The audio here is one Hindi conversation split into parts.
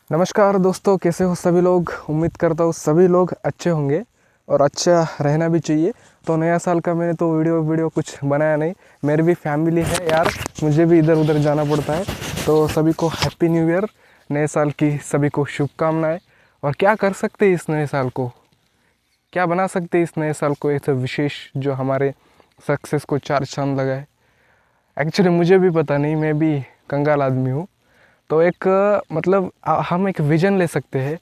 नमस्कार दोस्तों, कैसे हो सभी लोग। उम्मीद करता हूँ सभी लोग अच्छे होंगे और अच्छा रहना भी चाहिए। तो नया साल का मैंने तो वीडियो कुछ बनाया नहीं। मेरी भी फैमिली है यार, मुझे भी इधर उधर जाना पड़ता है। तो सभी को हैप्पी न्यू ईयर, नए साल की सभी को शुभकामनाएं। और क्या कर सकते हैं इस नए साल को, क्या बना सकते हैं इस नए साल को ऐसा विशेष जो हमारे सक्सेस को चार चांद लगाए। एक्चुअली मुझे भी पता नहीं, मैं भी कंगाल आदमी हूँ। तो एक मतलब हम एक विजन ले सकते हैं,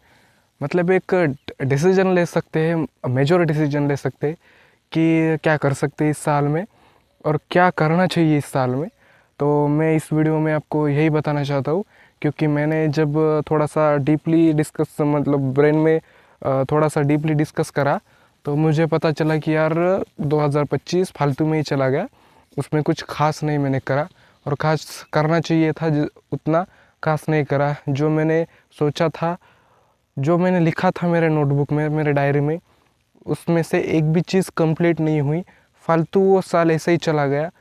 मतलब एक डिसीजन ले सकते हैं, मेजर डिसीजन ले सकते हैं कि क्या कर सकते हैं इस साल में और क्या करना चाहिए इस साल में। तो मैं इस वीडियो में आपको यही बताना चाहता हूँ, क्योंकि मैंने जब थोड़ा सा डीपली डिस्कस मतलब ब्रेन में थोड़ा सा डीपली डिस्कस करा, तो मुझे पता चला कि यार 2025 फालतू में ही चला गया। उसमें कुछ खास नहीं मैंने करा, और खास करना चाहिए था उतना खास नहीं करा। जो मैंने सोचा था, जो मैंने लिखा था मेरे नोटबुक में, मेरे डायरी में, उसमें से एक भी चीज़ कंप्लीट नहीं हुई। फालतू वो साल ऐसे ही चला गया,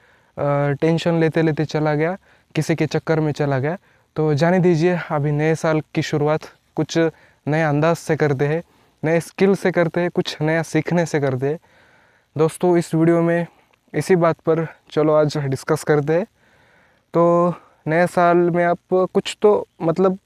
टेंशन लेते लेते चला गया, किसी के चक्कर में चला गया। तो जाने दीजिए, अभी नए साल की शुरुआत कुछ नए अंदाज से करते हैं, नए स्किल से करते हैं, कुछ नया सीखने से करते हैं। दोस्तों, इस वीडियो में इसी बात पर चलो आज डिस्कस करते हैं। तो नए साल में आप कुछ तो मतलब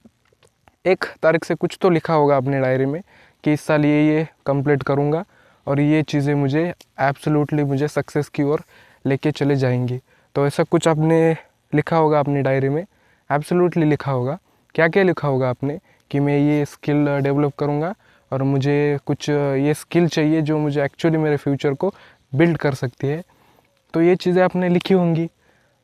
1 तारीख से कुछ तो लिखा होगा अपने डायरी में कि इस साल ये कंप्लीट करूँगा और ये चीज़ें मुझे एब्सोल्युटली मुझे सक्सेस की ओर लेके चले जाएंगी। तो ऐसा कुछ आपने लिखा होगा अपनी डायरी में, एब्सोल्युटली लिखा होगा। क्या क्या लिखा होगा आपने कि मैं ये स्किल डेवलप करूँगा और मुझे कुछ ये स्किल चाहिए जो मुझे एक्चुअली मेरे फ्यूचर को बिल्ड कर सकती है। तो ये चीज़ें आपने लिखी होंगी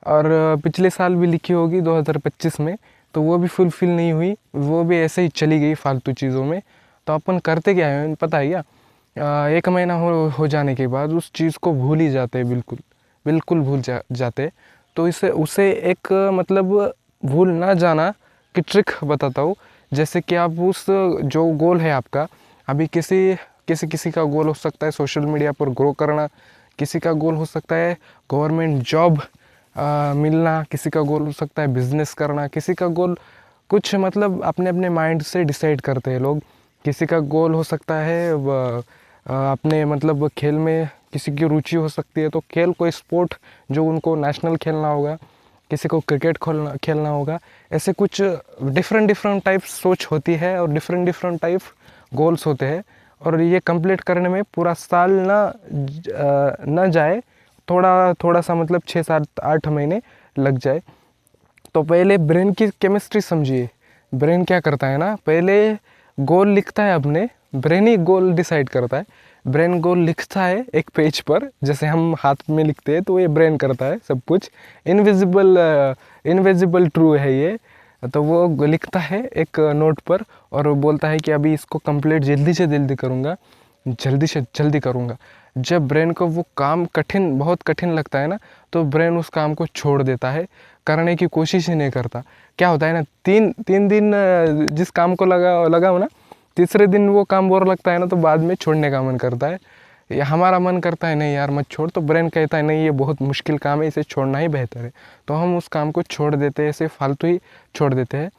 और पिछले साल भी लिखी होगी 2025 में, तो वो भी फुलफ़िल नहीं हुई, वो भी ऐसे ही चली गई फालतू चीज़ों में। तो अपन करते क्या है पता है क्या, 1 महीना हो जाने के बाद उस चीज़ को भूल ही जाते हैं, बिल्कुल बिल्कुल भूल जाते। तो इसे उसे एक मतलब भूल ना जाना की ट्रिक बताता हूँ। जैसे कि आप उस जो गोल है आपका, अभी किसी किसी किसी का गोल हो सकता है सोशल मीडिया पर ग्रो करना, किसी का गोल हो सकता है गवर्नमेंट जॉब मिलना, किसी का गोल हो सकता है बिज़नेस करना, किसी का गोल कुछ मतलब अपने अपने माइंड से डिसाइड करते हैं लोग। किसी का गोल हो सकता है अपने मतलब खेल में किसी की रुचि हो सकती है, तो खेल कोई स्पोर्ट जो उनको नेशनल खेलना होगा, किसी को क्रिकेट खेलना होगा। ऐसे कुछ डिफरेंट डिफरेंट टाइप सोच होती है और डिफरेंट डिफरेंट टाइप गोल्स होते हैं। और ये कंप्लीट करने में पूरा साल ना जाए, थोड़ा थोड़ा सा मतलब 6 7 8 महीने लग जाए। तो पहले ब्रेन की केमिस्ट्री समझिए। ब्रेन क्या करता है ना, पहले गोल लिखता है अपने, ब्रेन ही गोल डिसाइड करता है। ब्रेन गोल लिखता है एक पेज पर, जैसे हम हाथ में लिखते हैं, तो ये ब्रेन करता है सब कुछ। इनविजिबल ट्रू है ये। तो वो लिखता है एक नोट पर और बोलता है कि अभी इसको कंप्लीट जल्दी से जल्दी करूँगा, जल्दी से जल्दी करूँगा। जब ब्रेन को वो काम कठिन, बहुत कठिन लगता है ना, तो ब्रेन उस काम को छोड़ देता है, करने की कोशिश ही नहीं करता। क्या होता है ना, तीन दिन जिस काम को लगाओ ना, तीसरे दिन वो काम बोर लगता है ना, तो बाद में छोड़ने का मन करता है। या हमारा मन करता है नहीं यार मत छोड़, तो ब्रेन कहता है नहीं ये बहुत मुश्किल काम है, इसे छोड़ना ही बेहतर है। तो हम उस काम को छोड़ देते हैं, इसे फालतू ही छोड़ देते हैं।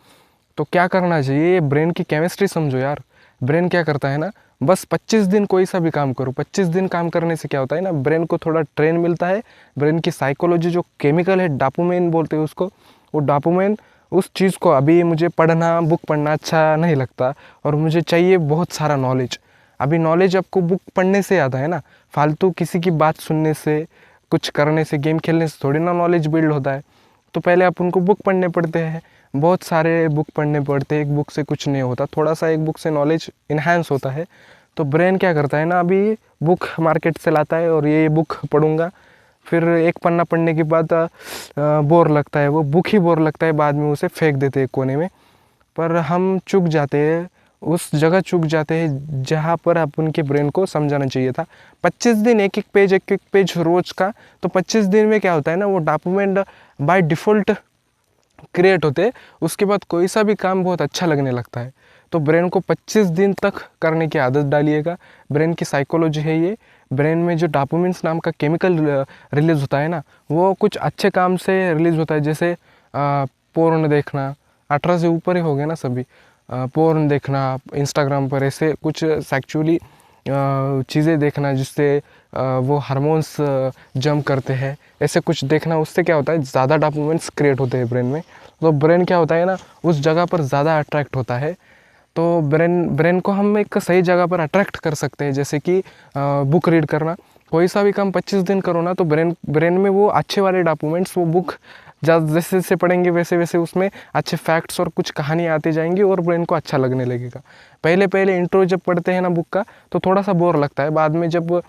तो क्या करना चाहिए, ये ब्रेन की केमिस्ट्री समझो यार। ब्रेन क्या करता है ना, बस 25 दिन कोई सा भी काम करो। 25 दिन काम करने से क्या होता है ना, ब्रेन को थोड़ा ट्रेन मिलता है। ब्रेन की साइकोलॉजी जो केमिकल है, डोपामाइन बोलते हैं उसको, वो डोपामाइन उस चीज़ को, अभी मुझे पढ़ना, बुक पढ़ना अच्छा नहीं लगता और मुझे चाहिए बहुत सारा नॉलेज। अभी नॉलेज आपको बुक पढ़ने से आता है ना, फालतू किसी की बात सुनने से, कुछ करने से, गेम खेलने से थोड़ी ना नॉलेज बिल्ड होता है। तो पहले आप उनको बुक पढ़ने पड़ते हैं, बहुत सारे बुक पढ़ने पड़ते हैं। एक बुक से कुछ नहीं होता, थोड़ा सा एक बुक से नॉलेज इन्हांस होता है। तो ब्रेन क्या करता है ना, अभी बुक मार्केट से लाता है और ये बुक पढ़ूंगा, फिर एक पन्ना पढ़ने के बाद बोर लगता है, वो बुक ही बोर लगता है, बाद में उसे फेंक देते हैं कोने में। पर हम चूक जाते हैं, उस जगह चूक जाते हैं जहाँ पर आप उनके ब्रेन को समझाना चाहिए था। 25 दिन एक एक पेज रोज का, तो 25 दिन में क्या होता है ना, वो डोपामाइन बाय डिफ़ॉल्ट क्रिएट होते, उसके बाद कोई सा भी काम बहुत अच्छा लगने लगता है। तो ब्रेन को 25 दिन तक करने की आदत डालिएगा। ब्रेन की साइकोलॉजी है ये। ब्रेन में जो डोपामाइन नाम का केमिकल रिलीज़ होता है ना, वो कुछ अच्छे काम से रिलीज़ होता है, जैसे पोर्न देखना। 18 से ऊपर ही हो गए ना सभी, पोर्न देखना इंस्टाग्राम पर, ऐसे कुछ सेक्चुअली चीज़ें देखना जिससे वो हार्मोन्स जंप करते हैं, ऐसे कुछ देखना। उससे क्या होता है, ज़्यादा डोपामिन्स क्रिएट होते हैं ब्रेन में, तो ब्रेन क्या होता है ना, उस जगह पर ज़्यादा अट्रैक्ट होता है। तो ब्रेन को हम एक सही जगह पर अट्रैक्ट कर सकते हैं, जैसे कि बुक रीड करना। कोई सा भी काम 25 दिन करो ना, तो ब्रेन में वो अच्छे वाले डॉक्यूमेंट्स, वो बुक जैसे जैसे पढ़ेंगे वैसे वैसे उसमें अच्छे फैक्ट्स और कुछ कहानी आती जाएंगी और ब्रेन को अच्छा लगने लगेगा। पहले पहले इंट्रो जब पढ़ते हैं ना बुक का, तो थोड़ा सा बोर लगता है। बाद में जब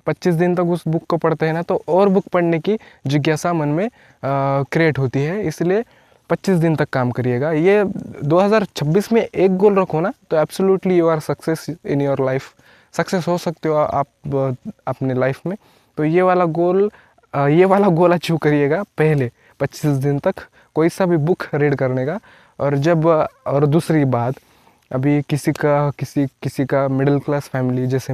25 दिन तक उस बुक को पढ़ते हैं ना, तो और बुक पढ़ने की जिज्ञासा मन में क्रिएट होती है। इसलिए 25 दिन तक काम करिएगा। ये 2026 में एक गोल रखो ना, तो absolutely you are success in your life. Success हो सकते हो आप अपने लाइफ में। तो ये वाला गोल अचीव करिएगा पहले 25 दिन तक, कोई सा भी बुक रीड करने का। और दूसरी बात, अभी किसी का मिडिल क्लास फैमिली जैसे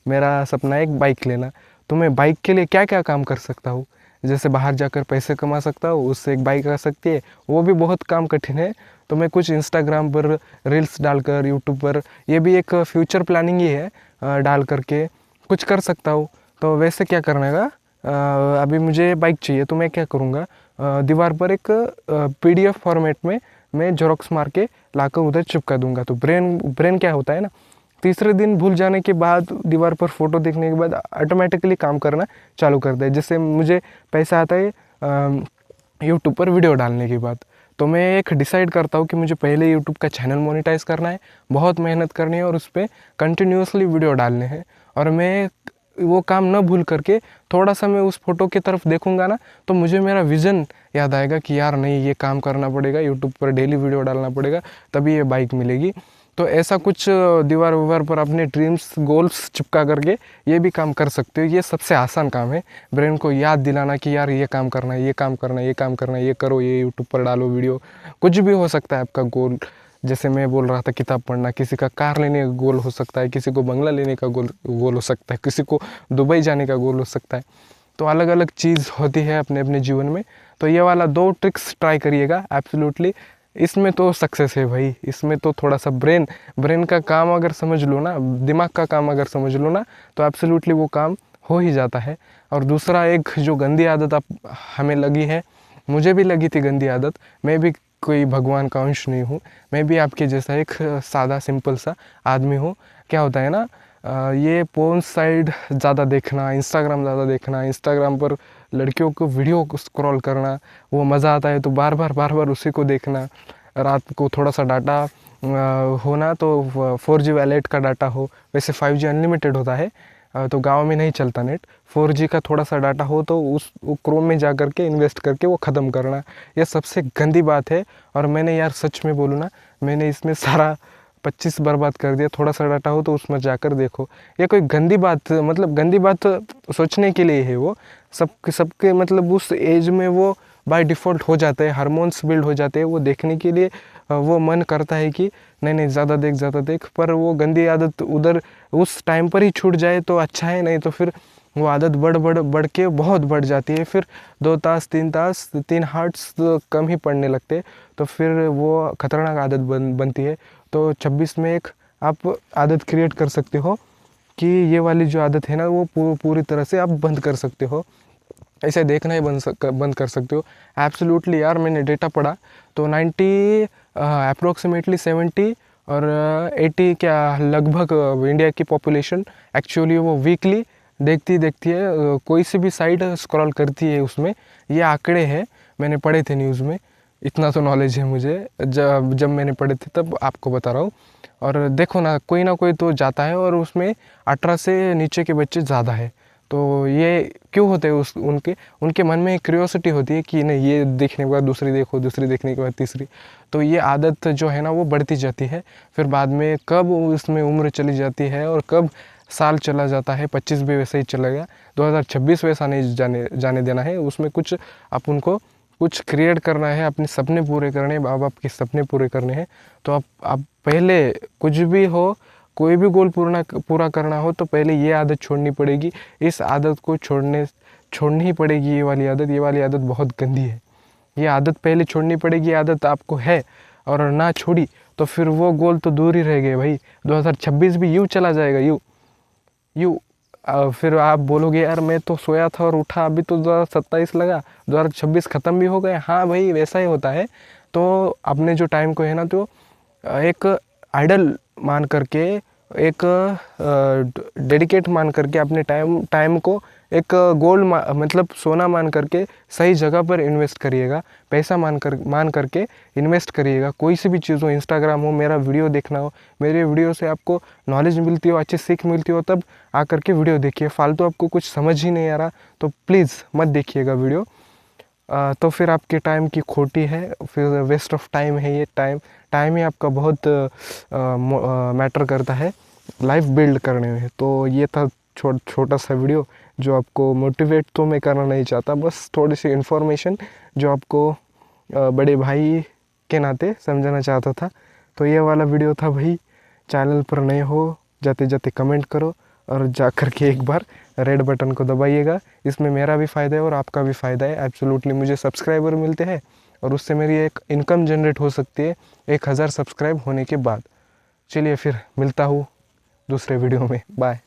मेरा सपना है एक बाइक लेना। तो मैं बाइक के लिए क्या क्या काम कर सकता हूँ, जैसे बाहर जाकर पैसे कमा सकता हूँ, उससे एक बाइक आ सकती है, वो भी बहुत काम कठिन है। तो मैं कुछ इंस्टाग्राम पर रील्स डालकर, यूट्यूब पर, ये भी एक फ्यूचर प्लानिंग ही है, डाल करके कुछ कर सकता हूँ। तो वैसे क्या करने का, अभी मुझे बाइक चाहिए, तो मैं क्या करूँगा, दीवार पर एक PDF फॉर्मेट में मैं जेरोक्स मार के लाकर उधर चिपका दूंगा। तो ब्रेन क्या होता है ना, तीसरे दिन भूल जाने के बाद, दीवार पर फोटो देखने के बाद ऑटोमेटिकली काम करना चालू कर दे। जैसे मुझे पैसा आता है यूट्यूब पर वीडियो डालने के बाद, तो मैं एक डिसाइड करता हूँ कि मुझे पहले यूट्यूब का चैनल मोनेटाइज करना है, बहुत मेहनत करनी है और उस पर कंटिन्यूसली वीडियो डालने हैं। और मैं वो काम न भूल करके थोड़ा सा मैं उस फोटो की तरफ देखूंगा ना, तो मुझे मेरा विज़न याद आएगा कि यार नहीं, ये काम करना पड़ेगा, यूट्यूब पर डेली वीडियो डालना पड़ेगा, तभी ये बाइक मिलेगी। तो ऐसा कुछ दीवार वीवार पर अपने ड्रीम्स गोल्स चिपका करके ये भी काम कर सकते हो। ये सबसे आसान काम है, ब्रेन को याद दिलाना कि यार ये काम करना है, ये काम करना है, ये काम करना है, ये करो, ये यूट्यूब पर डालो वीडियो। कुछ भी हो सकता है आपका गोल, जैसे मैं बोल रहा था किताब पढ़ना, किसी का कार लेने का गोल हो सकता है, किसी को बंगला लेने का गोल हो सकता है, किसी को दुबई जाने का गोल हो सकता है। तो अलग अलग चीज़ होती है अपने अपने जीवन में। तो ये वाला 2 ट्रिक्स ट्राई करिएगा एब्सोल्युटली। इसमें तो सक्सेस है भाई। इसमें तो थोड़ा सा ब्रेन का काम अगर समझ लो ना, दिमाग का काम अगर समझ लो ना, तो एब्सोल्युटली वो काम हो ही जाता है। और दूसरा, एक जो गंदी आदत हमें लगी है, मुझे भी लगी थी गंदी आदत, मैं भी कोई भगवान का अंश नहीं हूँ, मैं भी आपके जैसा एक सादा सिंपल सा आदमी हूँ। क्या होता है ना, ये पोर्न साइड ज़्यादा देखना, इंस्टाग्राम ज़्यादा देखना, इंस्टाग्राम पर लड़कियों को वीडियो स्क्रॉल करना, वो मज़ा आता है तो बार बार उसी को देखना। रात को थोड़ा सा डाटा होना तो 4G वैलेट का डाटा हो, वैसे 5G अनलिमिटेड होता है, तो गांव में नहीं चलता नेट। 4G का थोड़ा सा डाटा हो तो वो क्रोम में जा कर के इन्वेस्ट करके वो ख़त्म करना, यह सबसे गंदी बात है। और मैंने यार सच में बोलूँ ना, मैंने इसमें सारा 25 बर्बाद कर दिया। थोड़ा सा डाटा हो तो उसमें जाकर देखो, ये कोई गंदी बात, मतलब गंदी बात सोचने के लिए है वो। सबके मतलब उस एज में वो बाय डिफ़ॉल्ट हो जाता है, हार्मोन्स बिल्ड हो जाते हैं, वो देखने के लिए वो मन करता है कि नहीं ज़्यादा देख। पर वो गंदी आदत उधर उस टाइम पर ही छूट जाए तो अच्छा है, नहीं तो फिर वो आदत बढ़ के बहुत बढ़ जाती है। फिर 2 तास 3 तास 3 हार्ट्स तो कम ही पड़ने लगते, तो फिर वो खतरनाक आदत बनती है। तो 26 में एक आप आदत क्रिएट कर सकते हो कि ये वाली जो आदत है ना, वो पूरी तरह से आप बंद कर सकते हो। ऐसे देखना ही बंद कर सकते हो एब्सोल्युटली। यार मैंने डेटा पढ़ा तो 90 अप्रोक्सीमेटली 70 और 80 क्या लगभग इंडिया की पॉपुलेशन एक्चुअली वो वीकली देखती है, कोई सी भी साइट स्क्रॉल करती है उसमें। ये आंकड़े हैं, मैंने पढ़े थे न्यूज़ में, इतना तो नॉलेज है मुझे, जब मैंने पढ़े थे तब आपको बता रहा हूँ। और देखो ना कोई तो जाता है और उसमें 18 से नीचे के बच्चे ज़्यादा है। तो ये क्यों होते हैं, उनके मन में क्यूरियोसिटी होती है कि नहीं, ये देखने के बाद दूसरी देखो, दूसरी देखने के बाद तीसरी। तो ये आदत जो है ना, वो बढ़ती जाती है। फिर बाद में कब उसमें उम्र चली जाती है और कब साल चला जाता है, 25 भी वैसे ही चलेगा, 2026 वैसा नहीं जाने देना है। उसमें कुछ अपन को कुछ क्रिएट करना है, अपने सपने पूरे करने हैं, माँ बाप के सपने पूरे करने हैं। तो आप पहले कुछ भी हो, कोई भी गोल पूरा करना हो, तो पहले ये आदत छोड़नी पड़ेगी। इस आदत को छोड़नी ही पड़ेगी। ये वाली आदत बहुत गंदी है। ये आदत पहले छोड़नी पड़ेगी। आदत आपको है और ना छोड़ी तो फिर वो गोल तो दूर ही रह गए भाई। 2026 भी यूँ चला जाएगा, यूँ यूँ। फिर आप बोलोगे यार मैं तो सोया था और उठा, अभी तो 2027 लगा, 2026 ख़त्म भी हो गया। हाँ भाई, वैसा ही होता है। तो अपने जो टाइम को है ना, तो एक आइडल मान करके, एक डेडिकेट मान करके अपने टाइम को एक गोल्ड मतलब सोना मान करके सही जगह पर इन्वेस्ट करिएगा। पैसा मान करके इन्वेस्ट करिएगा। कोई सी भी चीज़ हो, इंस्टाग्राम हो, मेरा वीडियो देखना हो, मेरे वीडियो से आपको नॉलेज मिलती हो, अच्छी सीख मिलती हो, तब आकर के वीडियो देखिए। फालतू आपको कुछ समझ ही नहीं आ रहा तो प्लीज़ मत देखिएगा वीडियो। तो फिर आपके टाइम की खोटी है, फिर वेस्ट ऑफ टाइम है ये। टाइम ही आपका बहुत मैटर करता है लाइफ बिल्ड करने में। तो ये था छोटा सा वीडियो जो आपको मोटिवेट तो मैं करना नहीं चाहता, बस थोड़ी सी इन्फॉर्मेशन जो आपको बड़े भाई के नाते समझाना चाहता था। तो ये वाला वीडियो था भाई। चैनल पर नए हो, जाते जाते कमेंट करो और जा कर के एक बार रेड बटन को दबाइएगा। इसमें मेरा भी फ़ायदा है और आपका भी फ़ायदा है। एब्सोल्युटली मुझे सब्सक्राइबर मिलते हैं और उससे मेरी एक इनकम जनरेट हो सकती है 1000 सब्सक्राइब होने के बाद। चलिए फिर मिलता हूँ दूसरे वीडियो में। बाय।